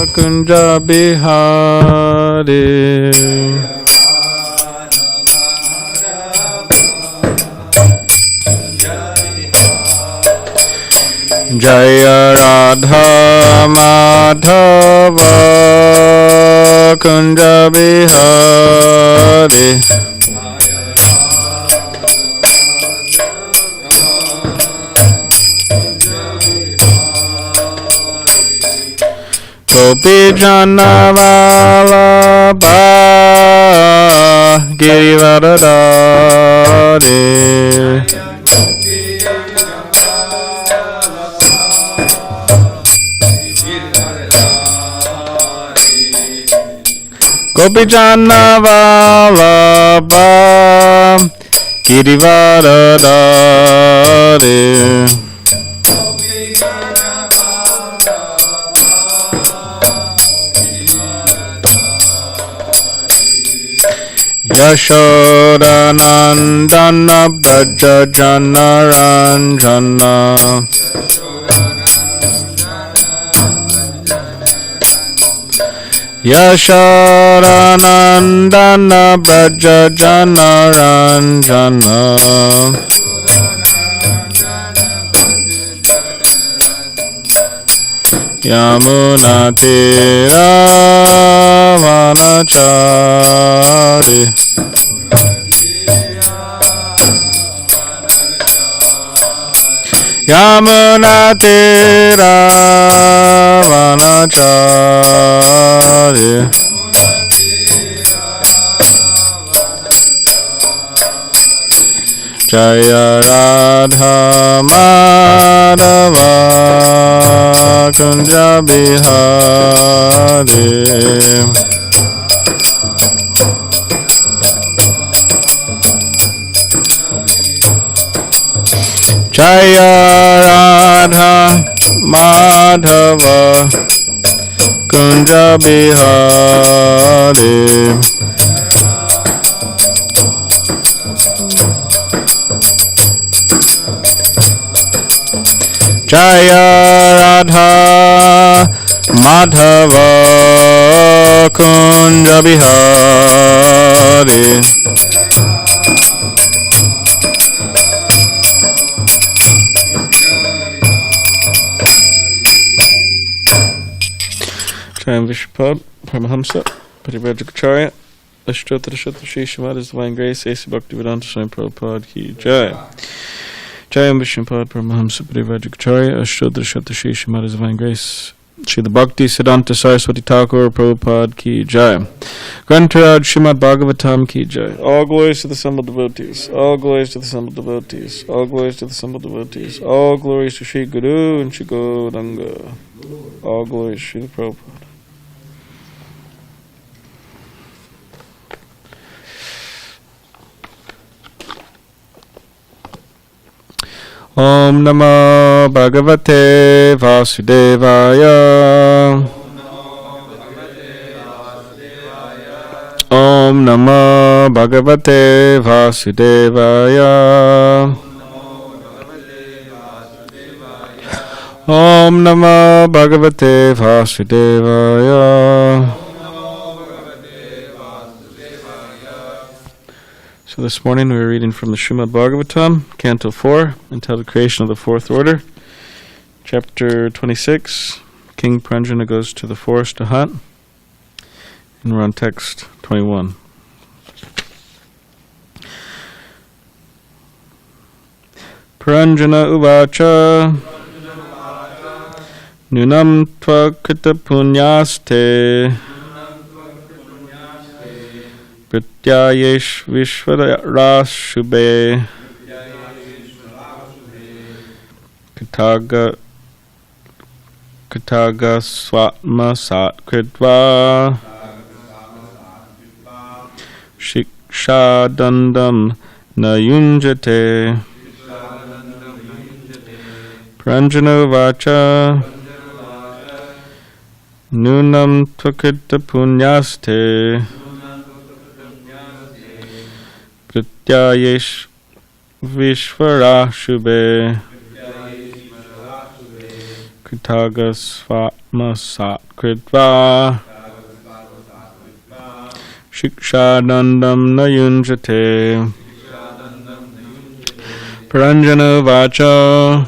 Kunja Bihari. Jaya Radha Madhava Kunja Bihari. Gopi Jana Vallabha Girivaradari. Gopi Jana Vallabha Girivaradari. Yashoda Nandana Braja Jana Ranjana. Yashoda Nandana Braja Jana Ranjana. Yamuna Tira Vanachari. Yamuna Tira Vanachari. Jaya Radha Madhava Kunja Bihari. Jaya Radha Madhava Kunja Bihari. Jaya Radha Madhava Kunja Bihari. Jaya Vishpad Paramahamsa Parivrajacharya Ashtottara Shri Srimad Divine Grace A.C. Bhakti Vedanta Swami Prabhupada Ki Jai. Jayam Vishnupada Paramahamsa Parivrajacharya Ashtottara Shri Srimad Divine Grace Shri the Bhakti Siddhanta Saraswati Thakur Prabhupada Ki Jai. Grantaraj Srimad Bhagavatam Ki Jai. All glories to the assembled devotees. All glories to the assembled devotees. All glories to the assembled devotees. All glories to Shri Guru and Shri Gauranga. All glories to Shri Prabhupada. Om Namo Bhagavate Vasudevaya. Om Namo Bhagavate Vasudevaya. Om Namo Bhagavate Vasudevaya. So this morning we were reading from the Srimad Bhagavatam, Canto 4, entitled Creation of the Fourth Order, Chapter 26, King Pranjana goes to the forest to hunt, and we're on text 21. Pranjana uvacha nunam tvakita punyaste Prityayesh Vishvarashubhe Kataga Swatma Satkritva Shiksha Dandam Nayunjate Pranjana Vacha Nunam Tvakita Punyaste Prityayesh Vishvarashubhe Kritaga Svatmasat Kritva Shikshadandam Nayunjate Paranjana Vacha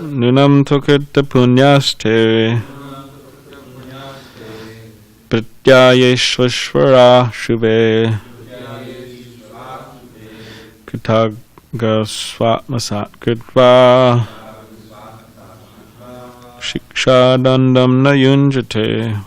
Nunam Tukita Punyaste Pratyayeshvara Shubhe Kritaga Svatmasat Kritva Shikshadandam Nayunjate.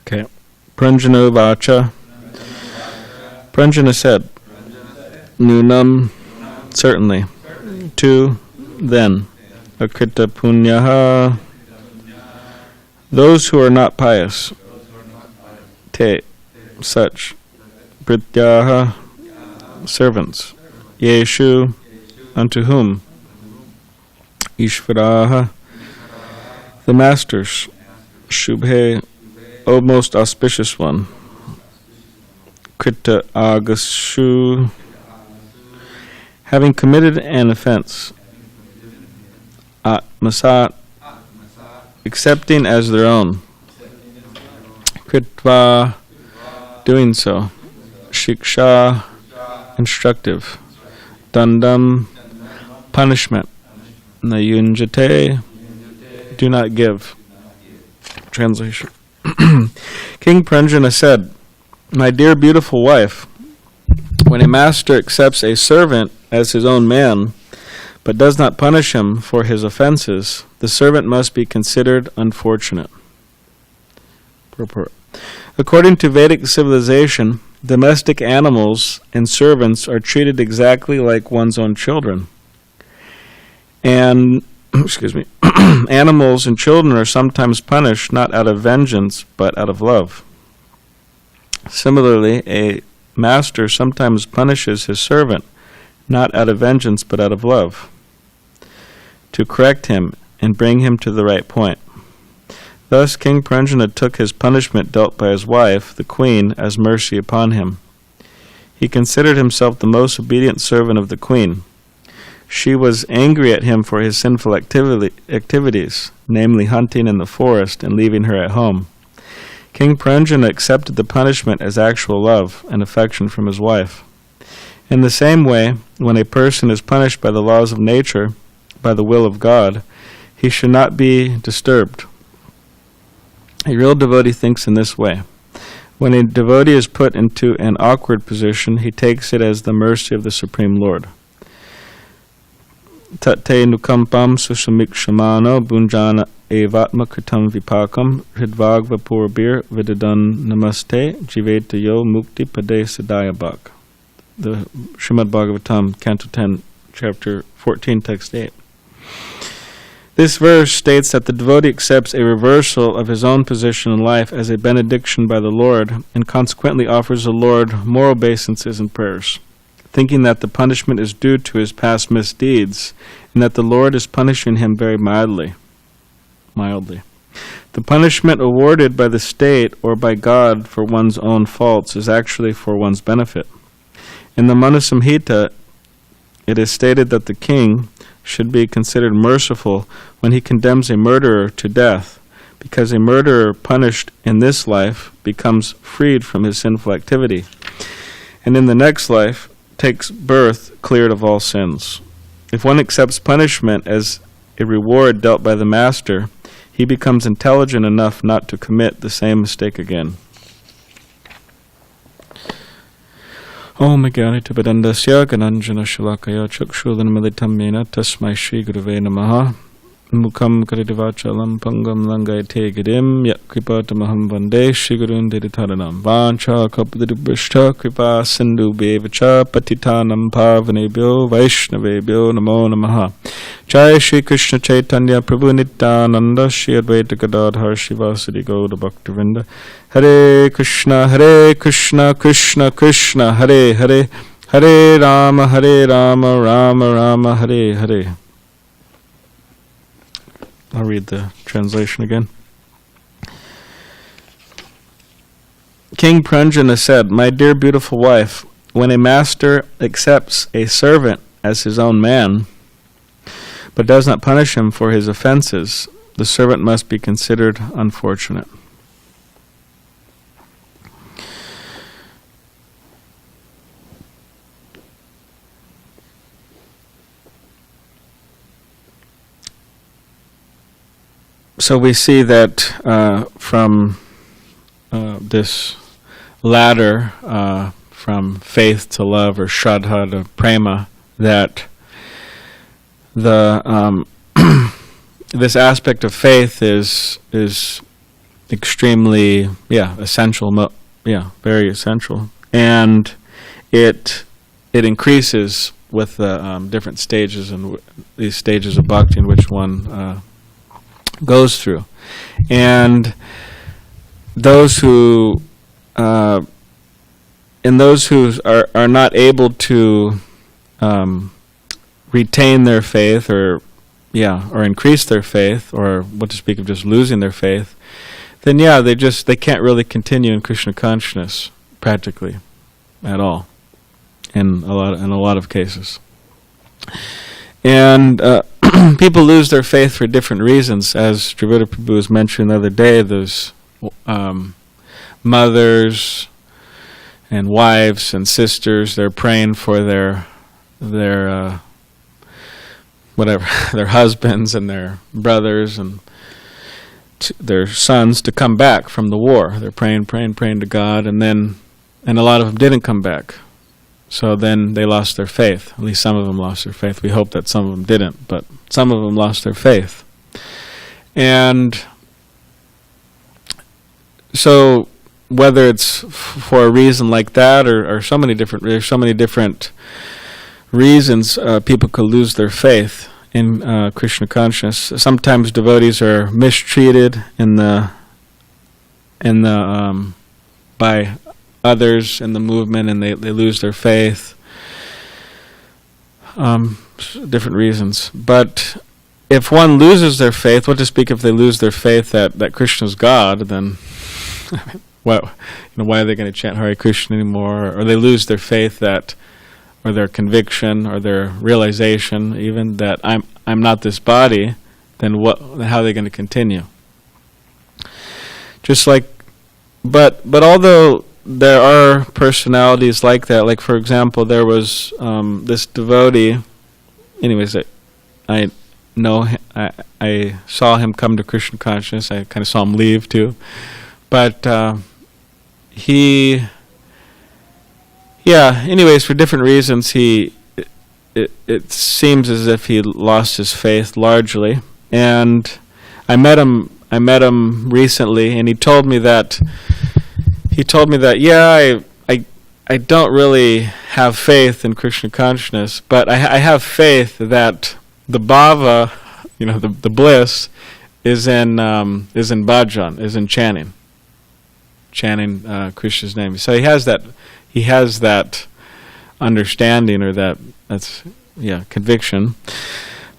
Okay. Pranjana Vacha. Pranjana said, Nunam, certainly. Two, then. Akrita Punyaha, those who are not pious. Te, such. Prityaha, servants. Yeshu, unto whom? Ishvaraha, the masters. Shubhe, O most auspicious one. Krita Agashu, having committed an offense. Atmasat, accepting as their own. Kritva, doing so. Shiksha, instructive. Dandam, punishment. Nayunjate, do not give. Translation. King Pranjana said, my dear beautiful wife, when a master accepts a servant as his own man, but does not punish him for his offenses, the servant must be considered unfortunate. Purport. According to Vedic civilization, domestic animals and servants are treated exactly like one's own children. And animals and children are sometimes punished not out of vengeance, but out of love. Similarly, a master sometimes punishes his servant not out of vengeance, but out of love, to correct him and bring him to the right point. Thus, King Pranjana took his punishment dealt by his wife, the queen, as mercy upon him. He considered himself the most obedient servant of the queen. she was angry at him for his sinful activities, namely hunting in the forest and leaving her at home. King Pranjana accepted the punishment as actual love and affection from his wife. In the same way, when a person is punished by the laws of nature, by the will of God, he should not be disturbed. A real devotee thinks in this way. When a devotee is put into an awkward position, he takes it as the mercy of the Supreme Lord. Tate nukampam susamikshmano bunjana evatma kritam vipakam hridvagva purbir vidadan namaste jiveta yo mukti pade sadayabak. The Srimad Bhagavatam, Canto 10, Chapter 14, Text 8. This verse states that the devotee accepts a reversal of his own position in life as a benediction by the Lord, and consequently offers the Lord more obeisances and prayers, thinking that the punishment is due to his past misdeeds, and that the Lord is punishing him very mildly. The punishment awarded by the state or by God for one's own faults is actually for one's benefit. In the Manusamhita, it is stated that the king should be considered merciful when he condemns a murderer to death, because a murderer punished in this life becomes freed from his sinful activity, and in the next life takes birth cleared of all sins. If one accepts punishment as a reward dealt by the master, he becomes intelligent enough not to commit the same mistake again. Om Jnanita Vedandasya Gananjana Shalakaya Chakshudhanamalitam Mena Tasmai Shri Gurave Namaha Mukam Karitivachalam Pangam Langayate Gidim Yat Kripatamaham Vande Shri Gurun Deditaranam Vancha Kapadibhishta Kripa Sindhu Bevacha Patitanam Pavanebhyo Vaishnavebhyo Namo Namaha. Jai Shri Krishna Chaitanya Prabhu Nityananda Shri Advaita Gadadhar Shivasadi Gauda Bhaktivinoda. Hare Krishna Krishna Krishna Hare Hare, Hare Rama Rama Rama Hare Hare. I'll read the translation again. King Pranjana said, "My dear beautiful wife, when a master accepts a servant as his own man, but does not punish him for his offenses, the servant must be considered unfortunate." So we see that from this ladder, from faith to love, or shraddha to prema, that the this aspect of faith is extremely essential, very essential, and it increases with the different stages and these stages of bhakti in which one goes through. And those who are not able to retain their faith, or increase their faith, or what to speak of just losing their faith, then they can't really continue in Krishna consciousness practically at all in a lot of cases. And people lose their faith for different reasons. As Triveda Prabhu was mentioning the other day, there's mothers and wives and sisters. They're praying for their their husbands and their brothers and their sons to come back from the war. They're praying to God, and a lot of them didn't come back. So then they lost their faith. At least some of them lost their faith. We hope that some of them didn't, but some of them lost their faith. And so whether it's for a reason like that, or so many different reasons, people could lose their faith in Krishna consciousness. Sometimes devotees are mistreated by others in the movement, and they lose their faith. Different reasons. But if one loses their faith, what to speak if they lose their faith that Krishna's God, then why are they going to chant Hare Krishna anymore? Or they lose their faith that their conviction or their realization, even that I'm not this body, then how are they going to continue? Just like, but although there are personalities like that, like for example, there was this devotee. Anyways, I know I saw him come to Krishna consciousness. I kind of saw him leave too, but anyways, for different reasons, it seems as if he lost his faith largely. And I met him recently, and he told me that I don't really have faith in Krishna consciousness, but I have faith that the bhava, the bliss, is in bhajan, is in chanting Krishna's name. So he has that understanding, or that's conviction.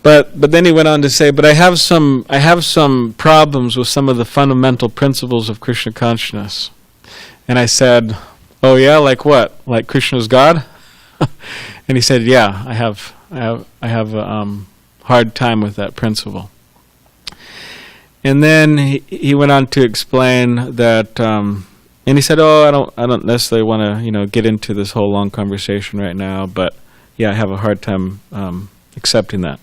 But then he went on to say, but I have some problems with some of the fundamental principles of Krishna consciousness. And I said, oh yeah, like what? Like Krishna's God? And he said, yeah, I have a hard time with that principle. And then he went on to explain that, and he said, oh, I don't necessarily want to get into this whole long conversation right now, but yeah, I have a hard time accepting that.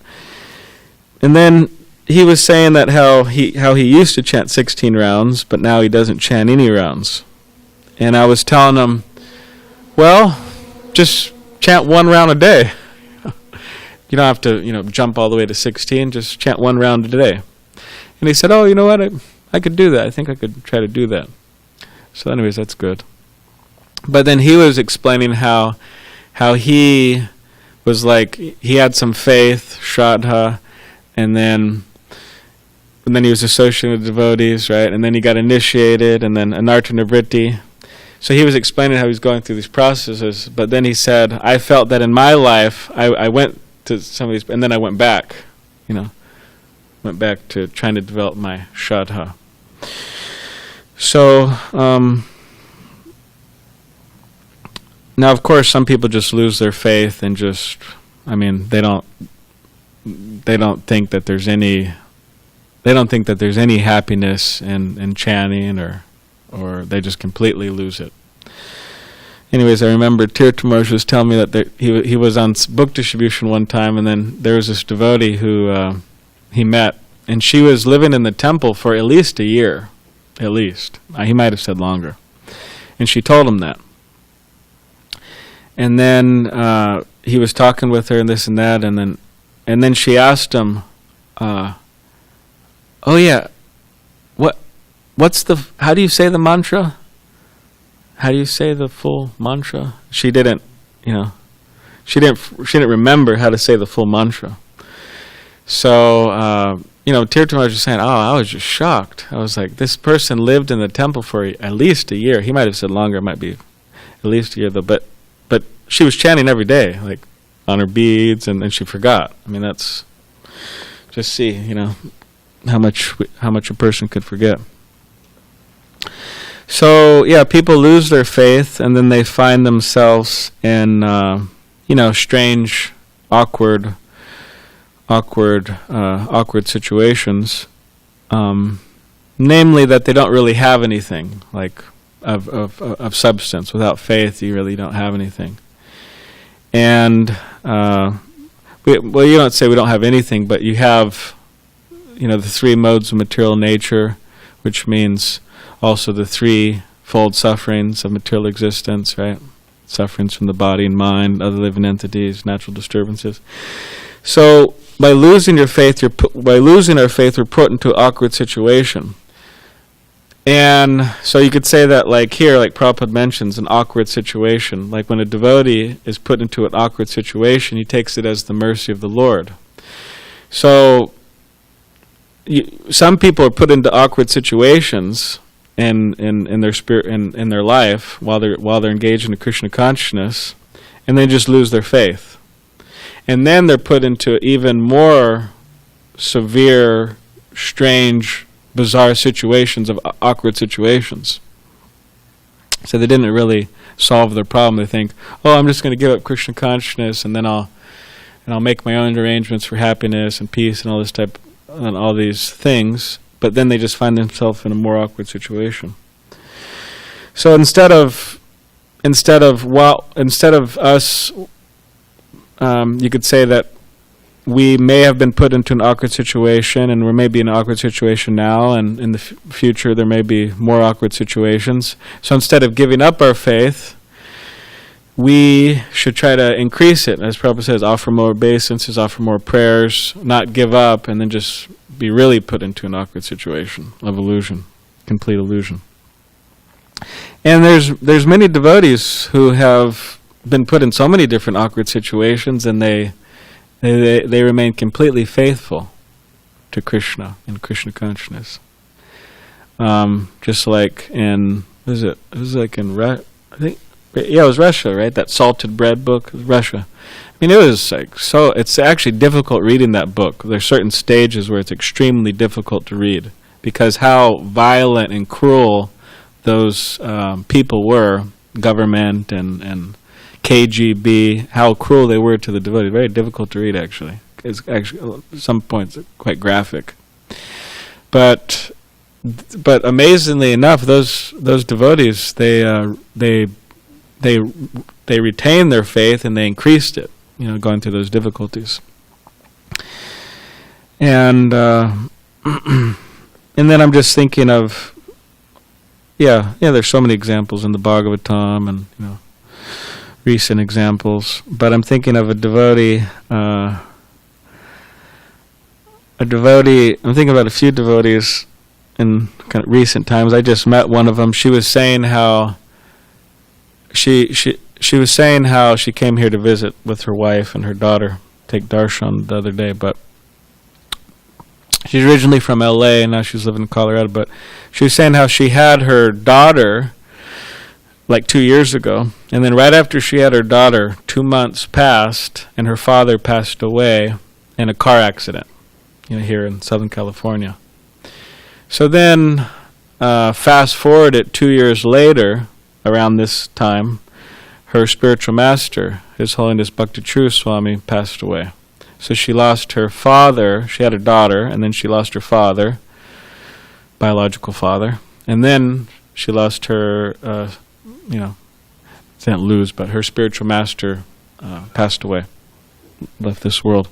And then he was saying that how he used to chant 16 rounds, but now he doesn't chant any rounds. And I was telling him, well, just chant 1 round a day. You don't have to, jump all the way to 16. Just chant 1 round a day. And he said, oh, you know what? I could do that. I think I could try to do that. So anyways, that's good. But then he was explaining how he was like, he had some faith, shraddha, and then he was associated with devotees, right? And then he got initiated, and then anartha nivritti. So he was explaining how he was going through these processes, but then he said, I felt that in my life, I went to some of these, and then I went back, went back to trying to develop my shraddha. So, now of course some people just lose their faith and just, they don't think that there's any happiness in chanting, or they just completely lose it. Anyways, I remember Tirthamaj was telling me that he was on book distribution one time, and then there was this devotee who he met, and she was living in the temple for at least a year, at least. He might have said longer. And she told him that. And then he was talking with her and this and that, and then she asked him, oh yeah, how do you say the mantra? How do you say the full mantra? She didn't remember how to say the full mantra. So, Tirthamaj was saying, I was just shocked. I was like, this person lived in the temple for at least a year. He might have said longer, it might be at least a year though, but she was chanting every day, like on her beads, and then she forgot. That's just see, how much a person could forget. So yeah, people lose their faith, and then they find themselves in strange, awkward situations. Namely, that they don't really have anything like of substance. Without faith, you really don't have anything. And you don't say we don't have anything, but you have, the 3 modes of material nature, which means also the 3-fold sufferings of material existence, right? Sufferings from the body and mind, other living entities, natural disturbances. So by losing our faith, we're put into an awkward situation. And so you could say that, like here, like Prabhupada mentions, an awkward situation. Like when a devotee is put into an awkward situation, he takes it as the mercy of the Lord. So some people are put into awkward situations in their spirit, in their life, while they're engaged in Krishna consciousness, and they just lose their faith. And then they're put into even more severe, strange, bizarre situations of awkward situations. So they didn't really solve their problem. They think, oh, I'm just going to give up Krishna consciousness, and then I'll make my own arrangements for happiness and peace and all this type and all these things. But then they just find themselves in a more awkward situation. So instead of us, you could say that we may have been put into an awkward situation, and we may be in an awkward situation now, and in the future there may be more awkward situations. So instead of giving up our faith, we should try to increase it. As Prabhupada says, offer more obeisances, offer more prayers, not give up, and then just be really put into an awkward situation of illusion, complete illusion. And there's many devotees who have been put in so many different awkward situations, and they remain completely faithful to Krishna and Krishna consciousness. Just like in, it was Russia, right? That salted bread book, Russia. I mean, it was like, so, it's actually difficult reading that book. There's certain stages where it's extremely difficult to read, because how violent and cruel those people were, government and KGB, how cruel they were to the devotees. Very difficult to read, actually. It's actually, at some points, quite graphic. But amazingly enough, those devotees, they retained their faith and they increased it, going through those difficulties. And and then I'm just thinking of, there's so many examples in the Bhagavatam and recent examples, but I'm thinking of a devotee. I'm thinking about a few devotees in kind of recent times. I just met one of them. She was saying how she was saying how she came here to visit with her wife and her daughter, take darshan the other day, but she's originally from LA and now she's living in Colorado, but she was saying how she had her daughter like 2 years ago, and then right after she had her daughter, 2 months passed and her father passed away in a car accident, here in Southern California. So then fast forward it 2 years later, around this time, her spiritual master, His Holiness Bhakti True Swami, passed away. So she lost her father. She had a daughter, and then she lost her father, biological father, and then she lost her, didn't lose, but her spiritual master passed away, left this world.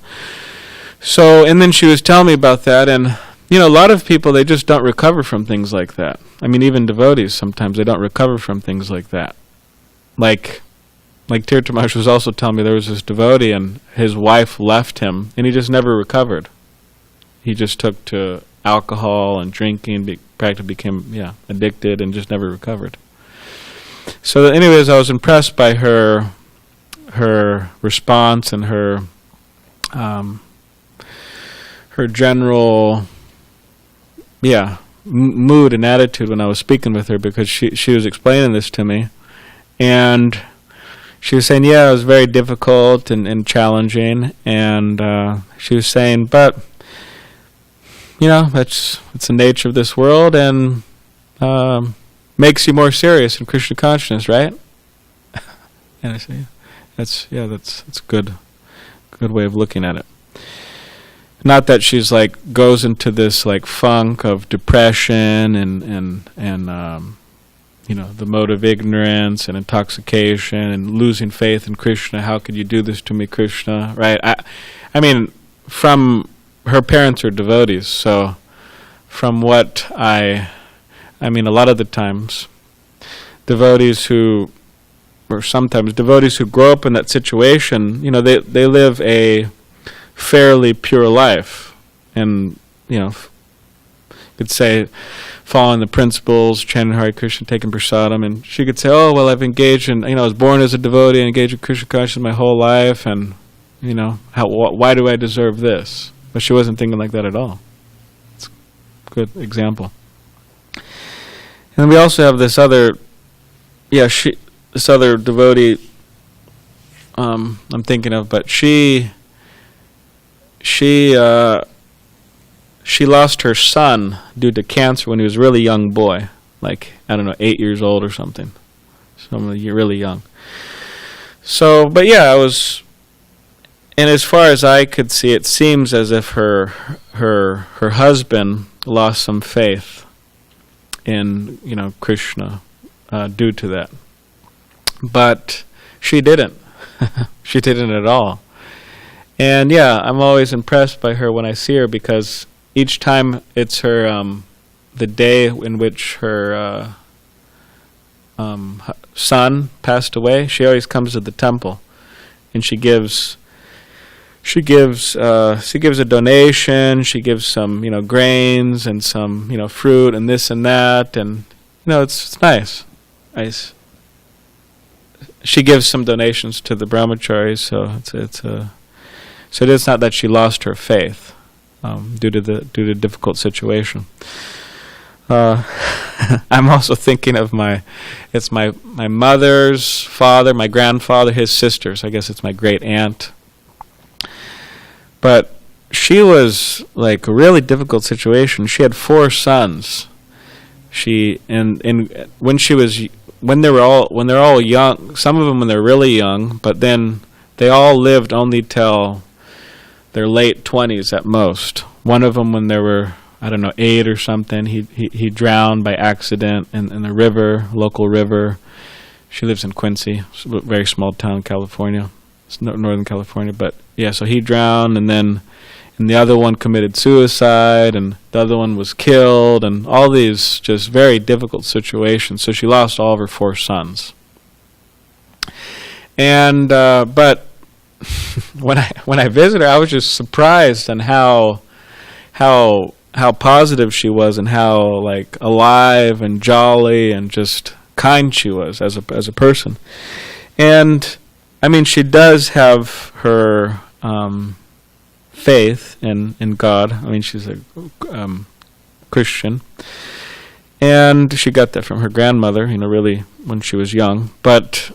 So, and then she was telling me about that, and a lot of people, they just don't recover from things like that. I mean, even devotees, sometimes they don't recover from things like that. Like Tirthamaj was also telling me, there was this devotee and his wife left him and he just never recovered. He just took to alcohol and drinking, practically became addicted and just never recovered. So anyways, I was impressed by her response and her general mood and attitude when I was speaking with her, because she was explaining this to me, and she was saying, it was very difficult and challenging, and she was saying, but it's the nature of this world, and makes you more serious in Krishna consciousness, right? And I say, that's good way of looking at it. Not that she's goes into this funk of depression and the mode of ignorance and intoxication and losing faith in Krishna. How could you do this to me, Krishna? Right? I mean, from her parents are devotees, so from what I mean, a lot of the times, sometimes devotees who grow up in that situation, they live a fairly pure life, and you could say following the principles, chanting Hare Krishna, taking prasadam, and she could say, oh well, I've engaged in, I was born as a devotee and engaged in Krishna consciousness my whole life, and why do I deserve this? But she wasn't thinking like that at all. It's a good example. And we also have this other devotee I'm thinking of, but she lost her son due to cancer when he was a really young boy, 8 years old or something. So you're really young. So, but yeah, I was, and as far as I could see, it seems as if her husband lost some faith in, Krishna due to that. But she didn't. She didn't at all. And yeah, I'm always impressed by her when I see her, because each time it's her the day in which her son passed away, she always comes to the temple, and she gives a donation. She gives some grains and some fruit and this and that, and it's nice. She gives some donations to the brahmacharis, so it's not that she lost her faith due to the difficult situation. I'm also thinking of my mother's father, my grandfather, his sisters. I guess it's my great aunt. But she was like a really difficult situation. She had 4 sons. When they're all young, some of them when they're really young, but then they all lived only till their late 20s at most. One of them when they were, 8 or something, he drowned by accident in the river, local river. She lives in Quincy, a very small town, California. It's Northern California, but yeah, so he drowned, and the other one committed suicide, and the other one was killed, and all these just very difficult situations. So she lost all of her 4 sons. And but when I visited her, I was just surprised on how positive she was, and how like alive and jolly and just kind she was as a person. And I mean, she does have her faith in God. I mean, she's a Christian, and she got that from her grandmother, really when she was young. But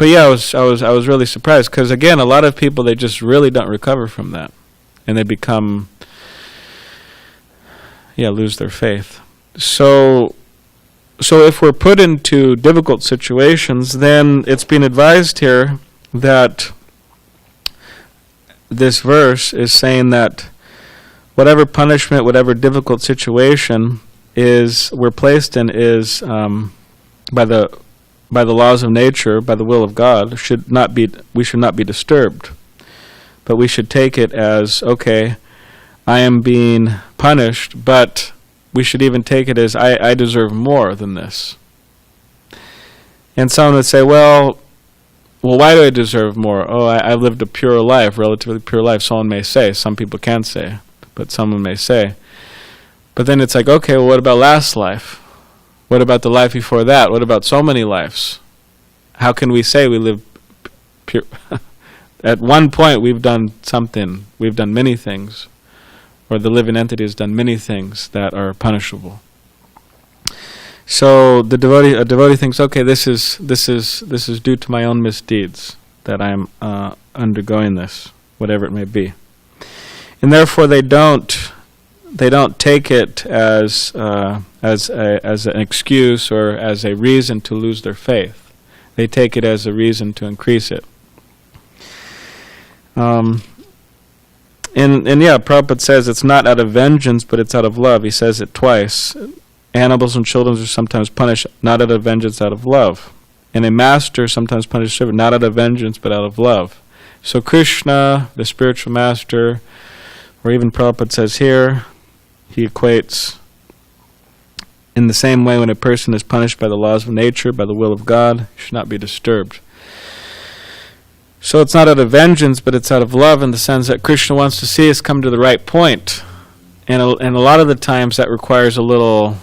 yeah, I was really surprised, because again, a lot of people, they just really don't recover from that, and they become lose their faith. So if we're put into difficult situations, then it's been advised here that this verse is saying that whatever punishment, whatever difficult situation we're placed in is by the laws of nature, by the will of God, we should not be disturbed. But we should take it as, okay, I am being punished, but we should even take it as I deserve more than this. And someone would say, well, why do I deserve more? Oh, I lived a pure life, relatively pure life. Someone may say. Some people can't say, but someone may say. But then it's like, okay, well, what about last life? What about the life before that? What about so many lives? How can we say we live pure? At one point, we've done something. We've done many things. Or the living entity has done many things that are punishable. So a devotee thinks, okay, this is due to my own misdeeds that I'm undergoing this, whatever it may be, and therefore they don't take it as an excuse or as a reason to lose their faith. They take it as a reason to increase it. And yeah, Prabhupada says it's not out of vengeance, but it's out of love. He says it twice. Animals and children are sometimes punished, not out of vengeance, out of love. And a master sometimes punishes a servant, not out of vengeance, but out of love. So Krishna, the spiritual master, or even Prabhupada says here, he equates in the same way when a person is punished by the laws of nature, by the will of God, he should not be disturbed. So it's not out of vengeance, but it's out of love, in the sense that Krishna wants to see us come to the right point. And a lot of the times that requires a little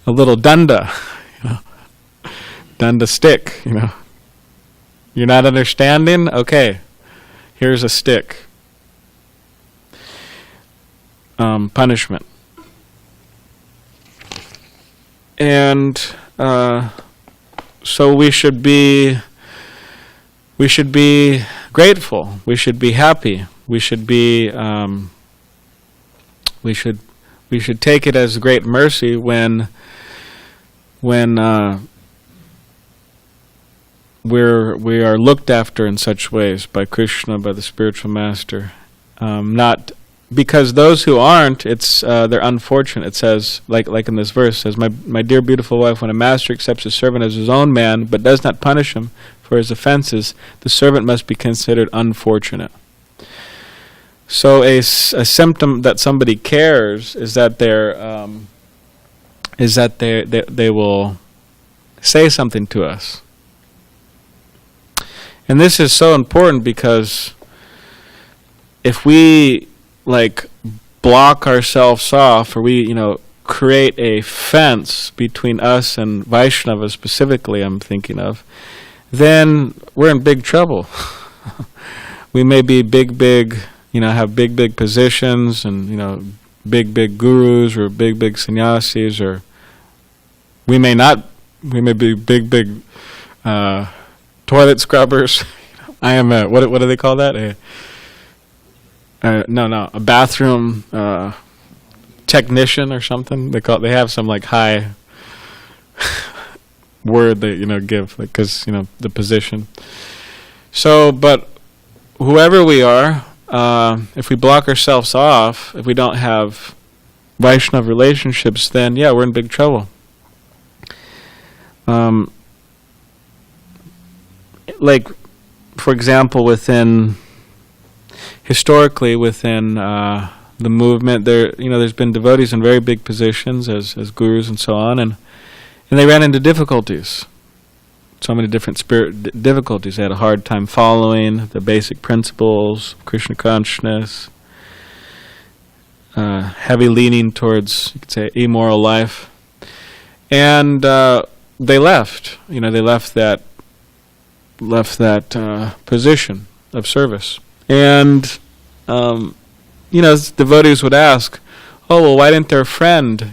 danda, danda stick, You're not understanding? Okay, here's a stick. Punishment. And so we should be grateful. We should be happy. We should be. We should take it as great mercy when we are looked after in such ways by Krishna, by the spiritual master. Not because those who aren't, they're unfortunate. It says, like in this verse, it says, my dear beautiful wife, when a master accepts a servant as his own man, but does not punish him for his offenses, the servant must be considered unfortunate. So a symptom that somebody cares is that they will say something to us. And this is so important because if we block ourselves off, or we create a fence between us and Vaishnava specifically, I'm thinking of, then we're in big trouble. We may be big, have big positions, and big gurus, or big sannyasis, or we may be big toilet scrubbers. I am what do they call that? A bathroom technician or something. They have some high word that give, because the position. So, but whoever we are, if we block ourselves off, if we don't have Vaishnava relationships, then we're in big trouble. For example, historically within the movement, there's been devotees in very big positions as gurus and so on, and they ran into difficulties. So many different difficulties. They had a hard time following the basic principles of Krishna consciousness, heavy leaning towards, you could say, immoral life, and they left. They left that position of service. And devotees would ask, "Oh, well, why didn't their friend?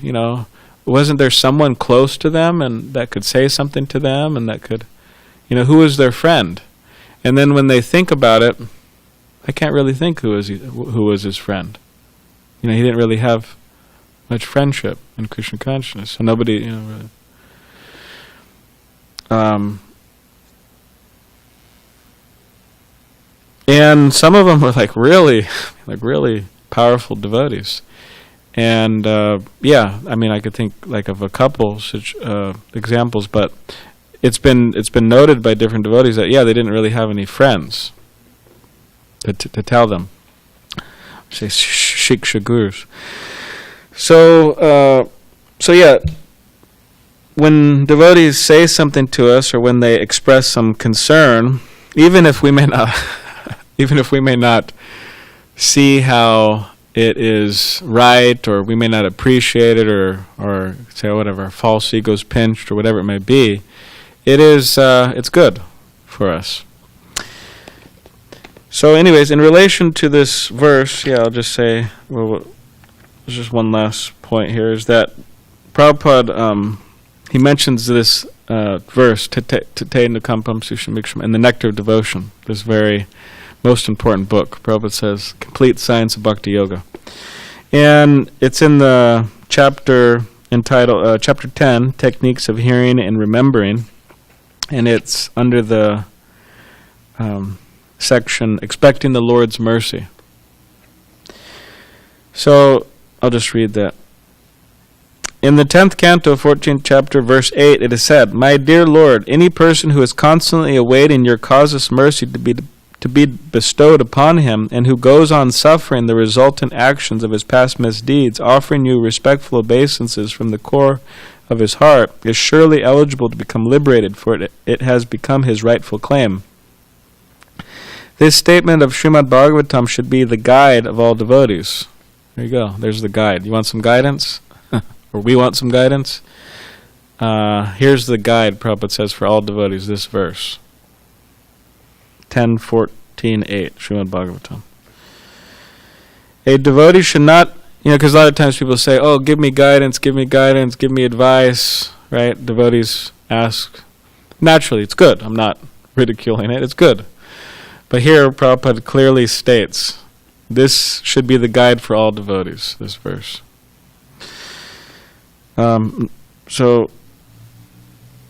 Wasn't there someone close to them and that could say something to them, and that could, who was their friend?" And then when they think about it, I can't really think who was his friend. He didn't really have much friendship in Krishna consciousness, so nobody, really. And some of them were really powerful devotees. And I could think of a couple such examples, but it's been noted by different devotees that they didn't really have any friends to tell them. Say shiksha gurus. So when devotees say something to us, or when they express some concern, even if we may not see how it is right, or we may not appreciate it, or say whatever, false ego's pinched, or whatever it may be, it's good for us. So anyways, in relation to this verse, I'll just say, there's just one last point here, is that Prabhupada, he mentions this verse, Tate Nukampam Sushamiksham, in the Nectar of Devotion, this very most important book. Prabhupada says, Complete Science of Bhakti Yoga. And it's in the chapter entitled, Chapter 10, Techniques of Hearing and Remembering, and it's under the section, Expecting the Lord's Mercy. So, I'll just read that. In the 10th canto, 14th chapter, verse 8, it is said, My dear Lord, any person who is constantly awaiting your causeless mercy to be bestowed upon him, and who goes on suffering the resultant actions of his past misdeeds, offering you respectful obeisances from the core of his heart, is surely eligible to become liberated, for it has become his rightful claim. This statement of Srimad Bhagavatam should be the guide of all devotees. There you go. There's the guide. You want some guidance? Or we want some guidance? Here's the guide, Prabhupada says, for all devotees, this verse. 10:14:8, Srimad Bhagavatam. A devotee should not, because a lot of times people say, oh, give me guidance, give me advice, right? Devotees ask. Naturally, it's good. I'm not ridiculing it. It's good. But here, Prabhupada clearly states, this should be the guide for all devotees, this verse. So,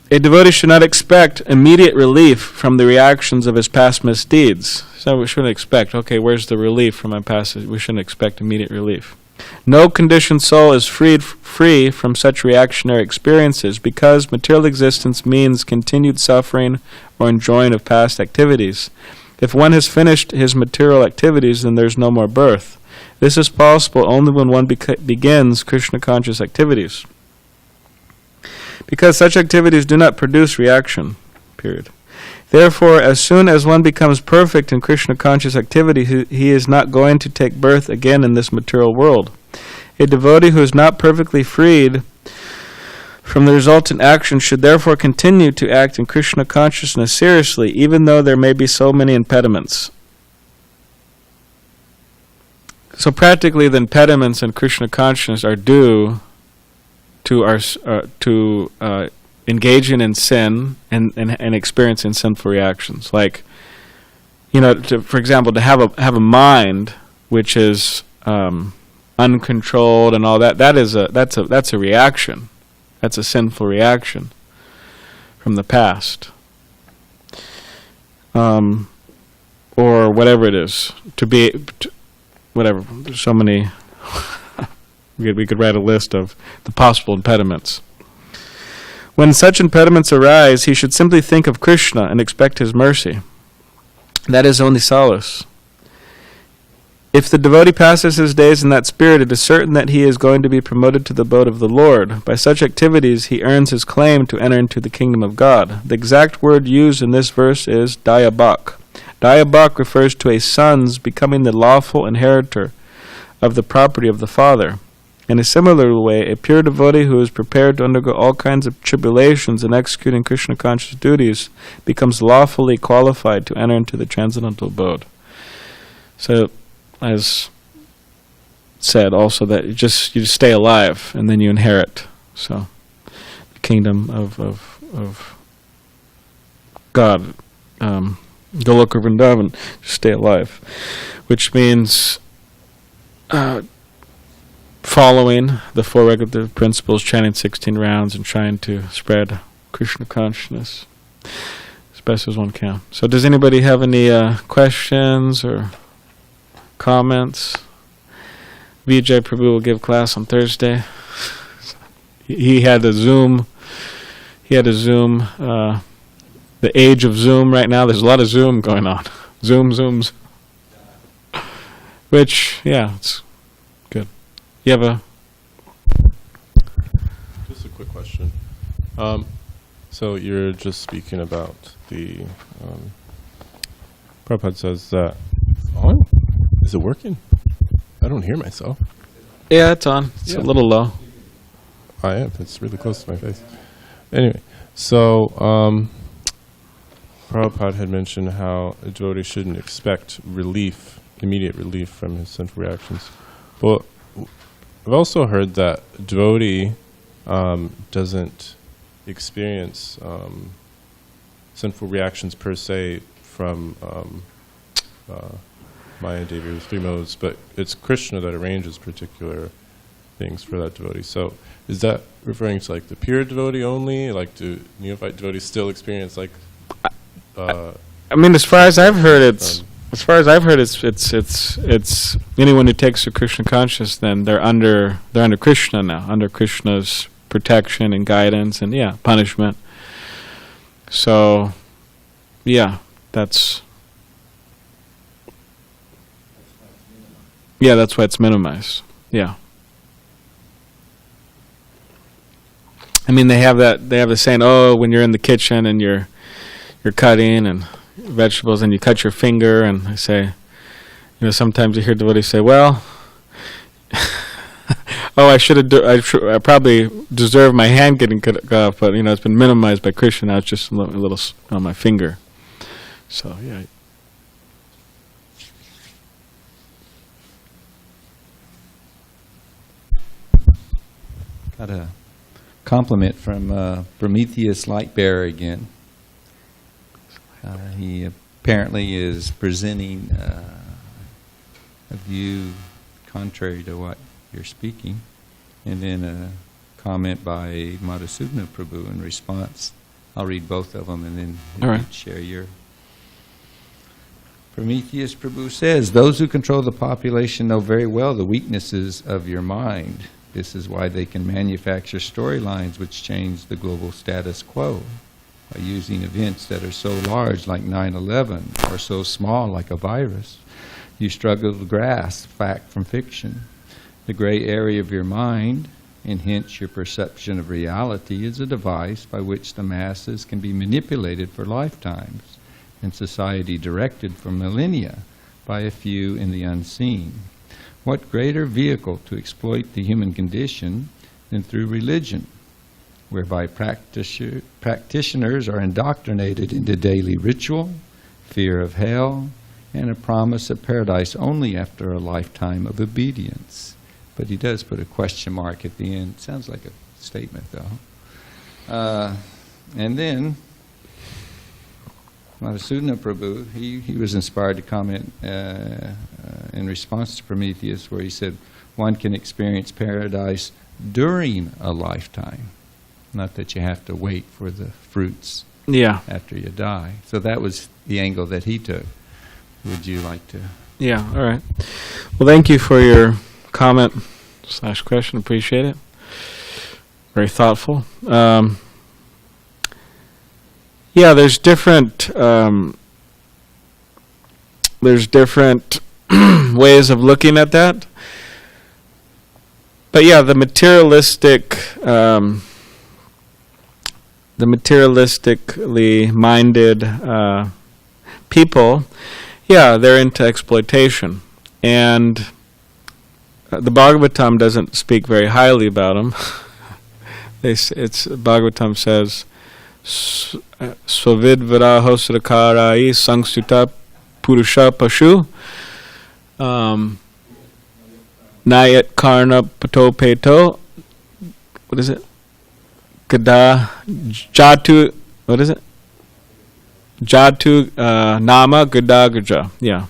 A devotee should not expect immediate relief from the reactions of his past misdeeds. So we shouldn't expect, okay, where's the relief from my past? We shouldn't expect immediate relief. No conditioned soul is free from such reactionary experiences because material existence means continued suffering or enjoying of past activities. If one has finished his material activities, then there's no more birth. This is possible only when one begins Krishna-conscious activities, because such activities do not produce reaction, period. Therefore, as soon as one becomes perfect in Krishna-conscious activity, he is not going to take birth again in this material world. A devotee who is not perfectly freed from the resultant action should therefore continue to act in Krishna consciousness seriously, even though there may be so many impediments. So practically, the impediments in Krishna consciousness are due to our engaging in sin and experiencing sinful reactions. Like, for example, to have a mind which is uncontrolled and all that. That's a reaction. That's a sinful reaction from the past, or whatever it is. Whatever. There's so many. We could write a list of the possible impediments. When such impediments arise, he should simply think of Krishna and expect his mercy. That is only solace. If the devotee passes his days in that spirit, it is certain that he is going to be promoted to the abode of the Lord. By such activities, he earns his claim to enter into the kingdom of God. The exact word used in this verse is dayabak. Dayabak refers to a son's becoming the lawful inheritor of the property of the father. In a similar way, a pure devotee who is prepared to undergo all kinds of tribulations in executing Krishna-conscious duties becomes lawfully qualified to enter into the transcendental abode. So, as said also, that you just stay alive and then you inherit. So, the kingdom of God, Goloka Vrindavan, just stay alive, which means following the four regulative principles, chanting 16 rounds, and trying to spread Krishna consciousness as best as one can. So does anybody have any questions or comments? Vijay Prabhu will give class on Thursday. He had a Zoom. The age of Zoom right now, there's a lot of Zoom going on. Zooms. Which, yeah, it's good. You have a... Just a quick question. So you're just speaking about the... Prabhupada says that... Oh, is it working? I don't hear myself. Yeah, it's on. It's a little low. I am. It's really close to my face. Anyway, so Prabhupada had mentioned how a devotee shouldn't expect immediate relief from his sinful reactions. But I've also heard that a devotee doesn't experience sinful reactions per se from Maya Devi, the three modes, but it's Krishna that arranges particular things for that devotee. So is that referring to like the pure devotee only? Like do neophyte devotees still experience like I mean, as far as I've heard, it's anyone who takes the Krishna conscious, then they're under Krishna now, under Krishna's protection and guidance and punishment. So that's why it's minimized. Yeah. I mean, they have the saying, when you're in the kitchen and you're cutting and vegetables and you cut your finger, and they say, sometimes you hear devotees say, well, I probably deserve my hand getting cut off, but it's been minimized by Krishna. Now it's just a little on my finger. So yeah. Got a compliment from Prometheus Lightbearer again. He apparently is presenting a view contrary to what you're speaking. And then a comment by Madhusudana Prabhu in response I'll read both of them, and then you All right. can share your. Prometheus Prabhu says, those who control the population know very well the weaknesses of your mind. This is why they can manufacture storylines which change the global status quo by using events that are so large like 9/11 or so small like a virus. You struggle to grasp fact from fiction. The gray area of your mind, and hence your perception of reality, is a device by which the masses can be manipulated for lifetimes and society directed for millennia by a few in the unseen. What greater vehicle to exploit the human condition than through religion, whereby practitioners are indoctrinated into daily ritual, fear of hell, and a promise of paradise only after a lifetime of obedience. But he does put a question mark at the end. Sounds like a statement, though. And then, Madhusudana Prabhu, he was inspired to comment in response to Prometheus, where he said, one can experience paradise during a lifetime, not that you have to wait for the fruits Yeah. after you die. So that was the angle that he took. Would you like to? Yeah, all right. Well, thank you for your comment / question. Appreciate it. Very thoughtful. Yeah, there's different ways of looking at that. But yeah, the materialistically minded people, yeah, they're into exploitation. And the Bhagavatam doesn't speak very highly about them. Bhagavatam says, Svavidvara hosrakarai sangsuta purusha pashu nayat karna pato peto. What is it? Gada jatu. What is it? Jatu nama gada gaja. Yeah.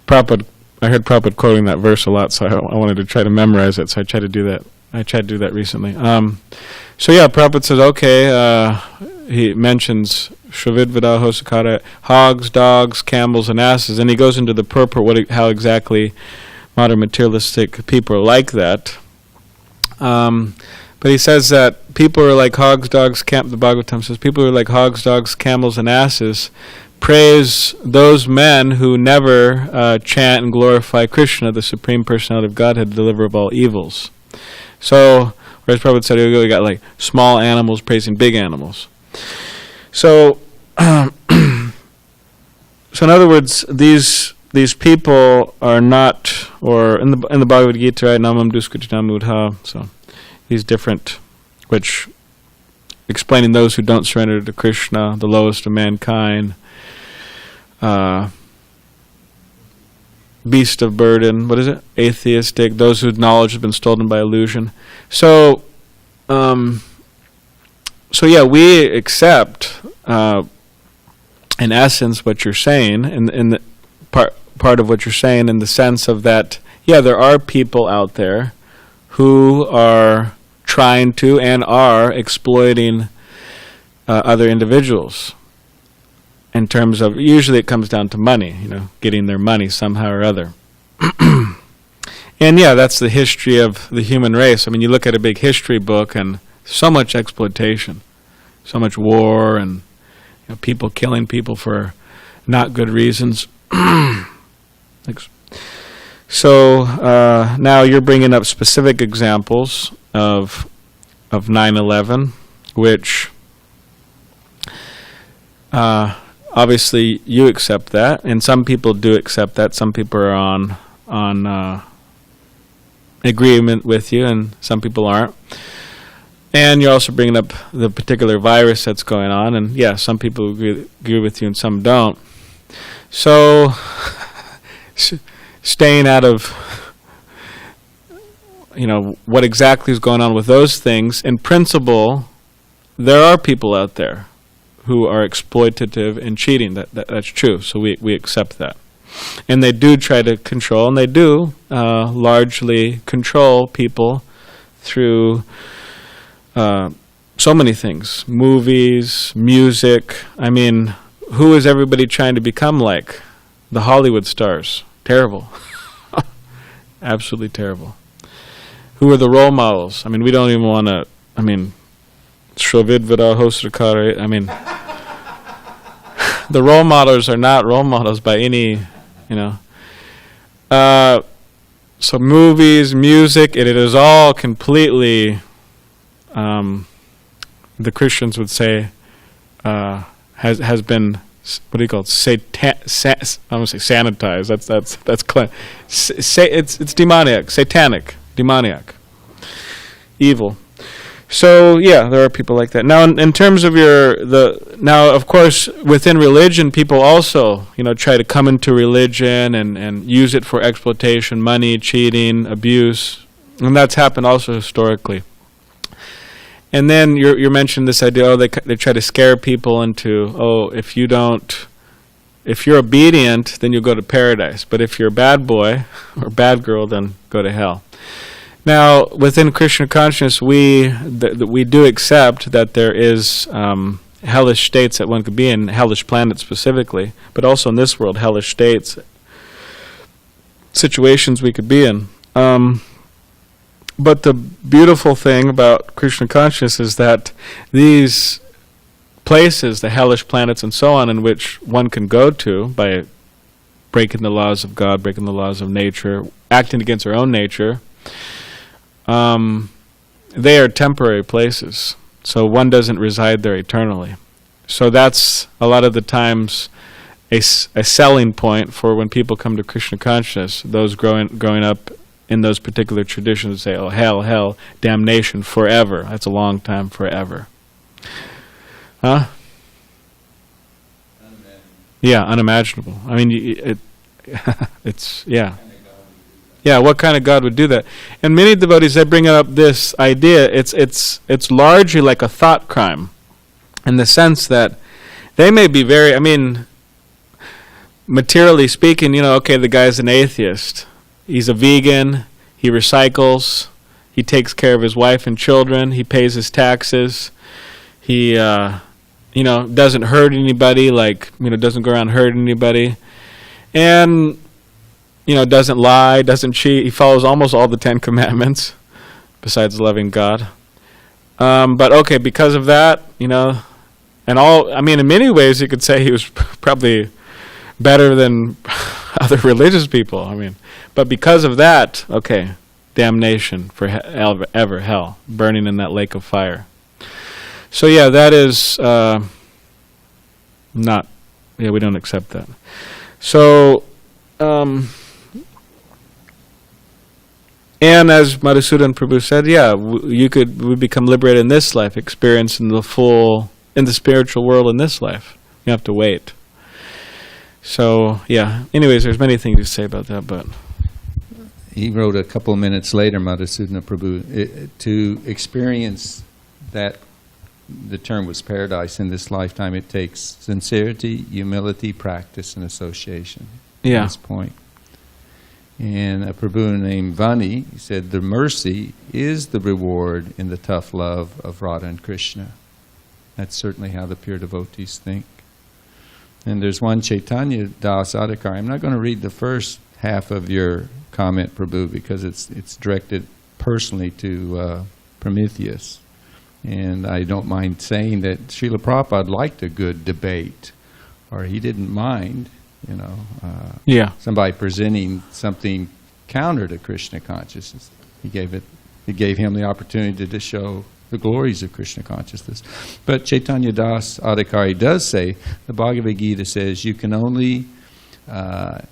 Prabhupada, I heard Prabhupada quoting that verse a lot, so I wanted to try to memorize it. So I tried to do that. I tried to do that recently. So yeah, Prabhupada says, okay, he mentions Shravidvada Hosakara, hogs, dogs, camels, and asses, and he goes into the purport how exactly modern materialistic people are like that. But he says that people are like hogs, dogs, the Bhagavatam says, people who are like hogs, dogs, camels, and asses praise those men who never chant and glorify Krishna, the Supreme Personality of Godhead, the deliverer of all evils. So, whereas Prabhupada said, we got like small animals praising big animals. So, so in other words, these people are not, or in the Bhagavad Gita, right? Namam Duskritinam Udha. So, these different, which explaining those who don't surrender to Krishna, the lowest of mankind, beast of burden, what is it? Atheistic, those whose knowledge has been stolen by illusion. So, yeah, we accept, in essence, what you're saying, in the part of what you're saying, in the sense of that, yeah, there are people out there who are trying to and are exploiting other individuals. In terms of, usually it comes down to money, getting their money somehow or other. And yeah, that's the history of the human race. I mean, you look at a big history book and so much exploitation, so much war, and people killing people for not good reasons. So now you're bringing up specific examples of 9/11, which obviously you accept that, and some people do accept that. Some people are on agreement with you, and some people aren't. And you're also bringing up the particular virus that's going on, and yeah, some people agree with you and some don't. So, staying out of what exactly is going on with those things, in principle, there are people out there who are exploitative and cheating. That's true. So we accept that. And they do try to control, and they do largely control people through so many things. Movies, music. I mean, who is everybody trying to become like? The Hollywood stars. Terrible. Absolutely terrible. Who are the role models? I mean, we don't even want to, I mean, Shrovid Vidal Hostakare, I mean, the role models are not role models by any, you know. So movies, music, it is all completely, the Christians would say, has been, what do you call it? I want to say sanitized. That's it's demoniac, satanic, demoniac, evil. So yeah, there are people like that. Now, in terms of now of course within religion, people also try to come into religion and use it for exploitation, money, cheating, abuse, and that's happened also historically. And then you're mentioning this idea. They try to scare people into if you're obedient, then you'll go to paradise. But if you're a bad boy or bad girl, then go to hell. Now, within Krishna consciousness, we do accept that there is hellish states that one could be in, hellish planets specifically, but also in this world, hellish states, situations we could be in. But the beautiful thing about Krishna consciousness is that these places, the hellish planets and so on, in which one can go to by breaking the laws of God, breaking the laws of nature, acting against our own nature, they are temporary places. So one doesn't reside there eternally. So that's a lot of the times a selling point for when people come to Krishna consciousness, those growing up in those particular traditions say, hell, damnation, forever. That's a long time, forever. Huh? Unimaginable. Yeah, unimaginable. I mean, it's, yeah. Yeah, what kind of God would do that? And many devotees, they bring up this idea, it's largely like a thought crime, in the sense that they may be very, I mean, materially speaking, the guy's an atheist. He's a vegan, he recycles, he takes care of his wife and children, he pays his taxes, he, doesn't hurt anybody, doesn't go around hurting anybody, and, doesn't lie, doesn't cheat, he follows almost all the 10 Commandments, besides loving God. But okay, because of that, in many ways you could say he was probably better than other religious people, but because of that, okay, damnation for ever, hell, burning in that lake of fire. So yeah, that is we don't accept that. So, and as Madhusudan Prabhu said, we become liberated in this life, experience in the spiritual world in this life. You have to wait. So, yeah. Anyways, there's many things to say about that, but he wrote a couple of minutes later, Madhusudana Prabhu, to experience that the term was paradise in this lifetime, it takes sincerity, humility, practice, and association. Yeah. At this point. And a Prabhu named Vani, he said, the mercy is the reward in the tough love of Radha and Krishna. That's certainly how the pure devotees think. And there's one Chaitanya Das Adhikar. I'm not going to read the first half of your comment, Prabhu, because it's directed personally to Prometheus. And I don't mind saying that Srila Prabhupada liked a good debate, or he didn't mind, somebody presenting something counter to Krishna consciousness. It gave him the opportunity to show the glories of Krishna consciousness. But Chaitanya Das Adhikari does say, the Bhagavad Gita says, you can only, the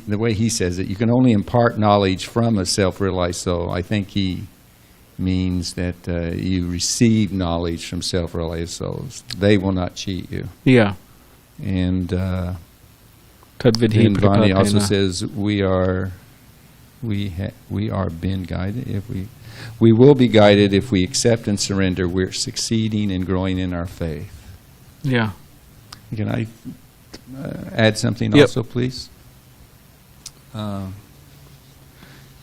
way he says it, you can only impart knowledge from a self-realized soul. I think he means that you receive knowledge from self-realized souls. They will not cheat you. Yeah. And then Vani also says, we are been guided. We will be guided if we accept and surrender. We're succeeding and growing in our faith. Yeah. Can I add something also, please?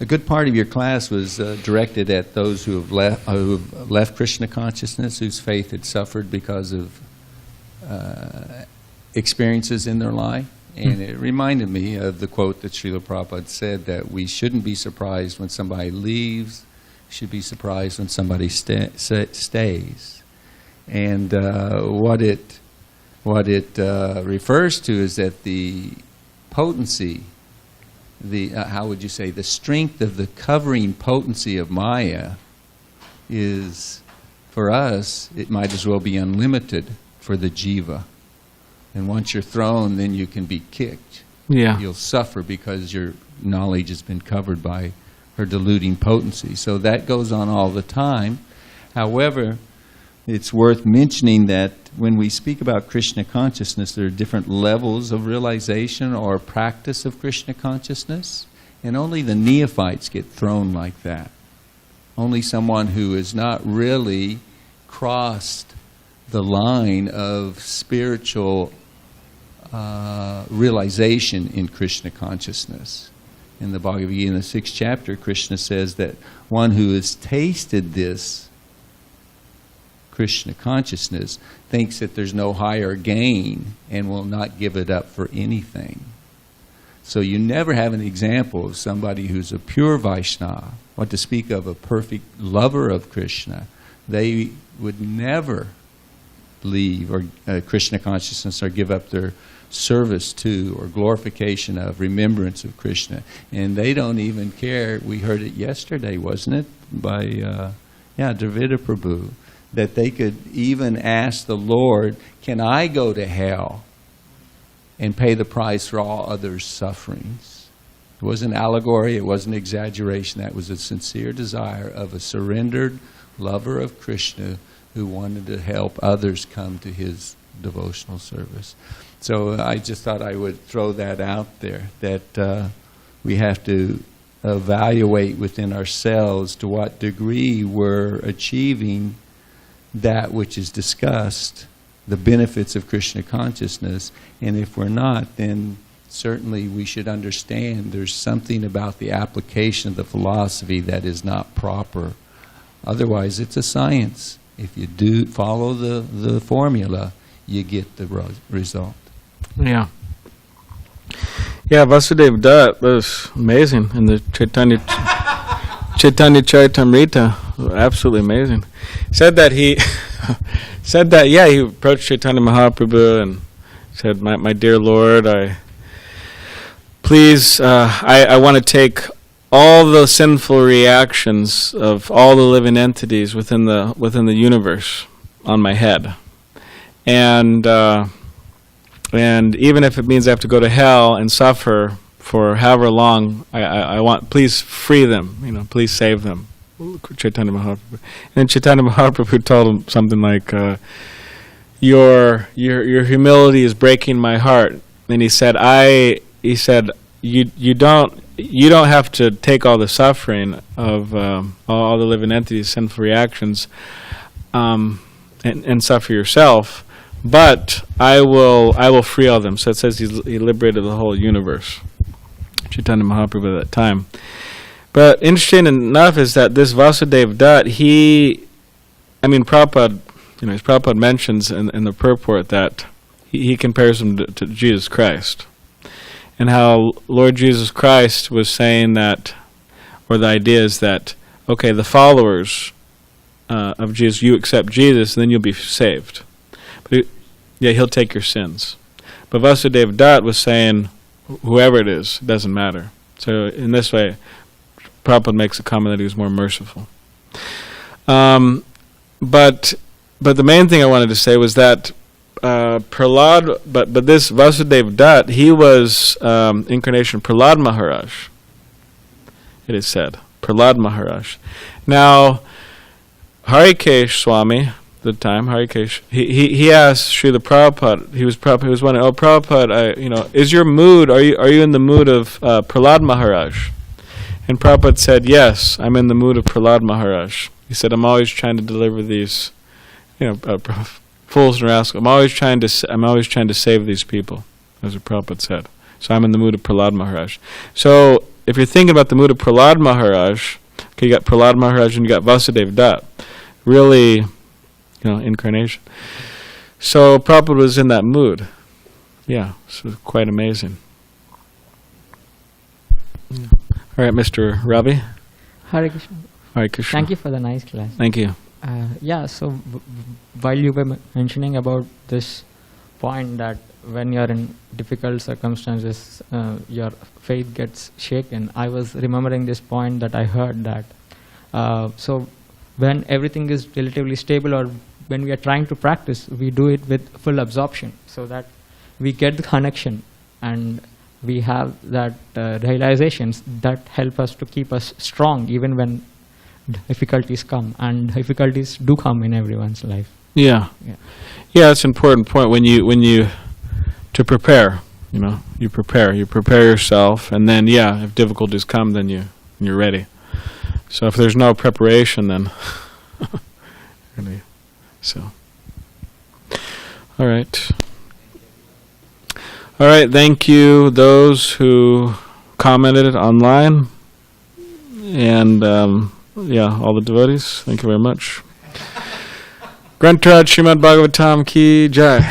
a good part of your class was directed at those who have left Krishna consciousness, whose faith had suffered because of experiences in their life. And it reminded me of the quote that Srila Prabhupada said, that we shouldn't be surprised when somebody leaves, should be surprised when somebody stays. And what it refers to is that the potency, how would you say, the strength of the covering potency of Maya is, for us, it might as well be unlimited for the jiva. And once you're thrown, then you can be kicked. Yeah. You'll suffer because your knowledge has been covered by her deluding potency. So that goes on all the time. However, it's worth mentioning that when we speak about Krishna consciousness, there are different levels of realization or practice of Krishna consciousness, and only the neophytes get thrown like that. Only someone who has not really crossed the line of spiritual realization in Krishna consciousness. In the Bhagavad Gita, in the 6th chapter, Krishna says that one who has tasted this Krishna consciousness thinks that there's no higher gain and will not give it up for anything. So you never have an example of somebody who's a pure Vaishnava, what to speak of a perfect lover of Krishna. They would never leave or Krishna consciousness or give up their service to or glorification of, remembrance of Krishna. And they don't even care. We heard it yesterday, wasn't it? By Dravida Prabhu, that they could even ask the Lord, can I go to hell and pay the price for all others' sufferings? It wasn't allegory, it wasn't exaggeration. That was a sincere desire of a surrendered lover of Krishna who wanted to help others come to his devotional service. So I just thought I would throw that out there, that we have to evaluate within ourselves to what degree we're achieving that which is discussed, the benefits of Krishna consciousness. And if we're not, then certainly we should understand there's something about the application of the philosophy that is not proper. Otherwise, it's a science. If you do follow the formula, you get the result. Yeah. Yeah, Vasudeva Dutt was amazing in the Chaitanya Charitamrita. Absolutely amazing. Said that he he approached Chaitanya Mahaprabhu and said, my dear Lord, I want to take all the sinful reactions of all the living entities within the universe on my head. And even if it means I have to go to hell and suffer for however long, I want, please free them, please save them. Chaitanya Mahaprabhu. And then Chaitanya Mahaprabhu told him something like, your humility is breaking my heart. And he said, you don't have to take all the suffering of all the living entities, sinful reactions, and suffer yourself. But I will free all them. So it says he liberated the whole universe. Chaitanya Mahaprabhu at that time. But interesting enough is that this Vasudeva Dutt, Prabhupada mentions in the purport that he compares him to Jesus Christ. And how Lord Jesus Christ was saying that, or the idea is that, okay, the followers of Jesus, you accept Jesus, and then you'll be saved. But he'll take your sins. But Vasudeva Dutt was saying, whoever it is, it doesn't matter. So in this way, Prabhupada makes a comment that he was more merciful. But the main thing I wanted to say was that Prahlad, but this Vasudeva Dutt, he was incarnation Prahlad Maharaj. It is said, Prahlad Maharaj. Now, Harikesh Swami, the time Harikesh, he asked Srila Prabhupada. He was wondering, Prabhupada, is your mood? Are you in the mood of Prahlad Maharaj? And Prabhupada said, yes, I'm in the mood of Prahlad Maharaj. He said, I'm always trying to deliver these, fools and rascals. I'm always trying to save these people, as Prabhupada said. So I'm in the mood of Prahlad Maharaj. So if you're thinking about the mood of Prahlad Maharaj, okay, you got Prahlad Maharaj and you got Vasudev Dutt, really, incarnation. So Prabhupada was in that mood. Yeah, so quite amazing. Yeah. All right, Mr. Ravi. Hare Krishna. Hare Krishna. Thank you for the nice class. Thank you. So while you were mentioning about this point that when you're in difficult circumstances, your faith gets shaken, I was remembering this point that I heard that so when everything is relatively stable or when we are trying to practice, we do it with full absorption so that we get the connection and we have that realizations that help us to keep us strong even when difficulties come, and difficulties do come in everyone's life. Yeah, that's an important point. When you to prepare, you prepare yourself, and then if difficulties come, then you're ready. So if there's no preparation, then all right. Thank you, those who commented online, and all the devotees. Thank you very much. Grantaraj Srimad Bhagavatam Ki Jai.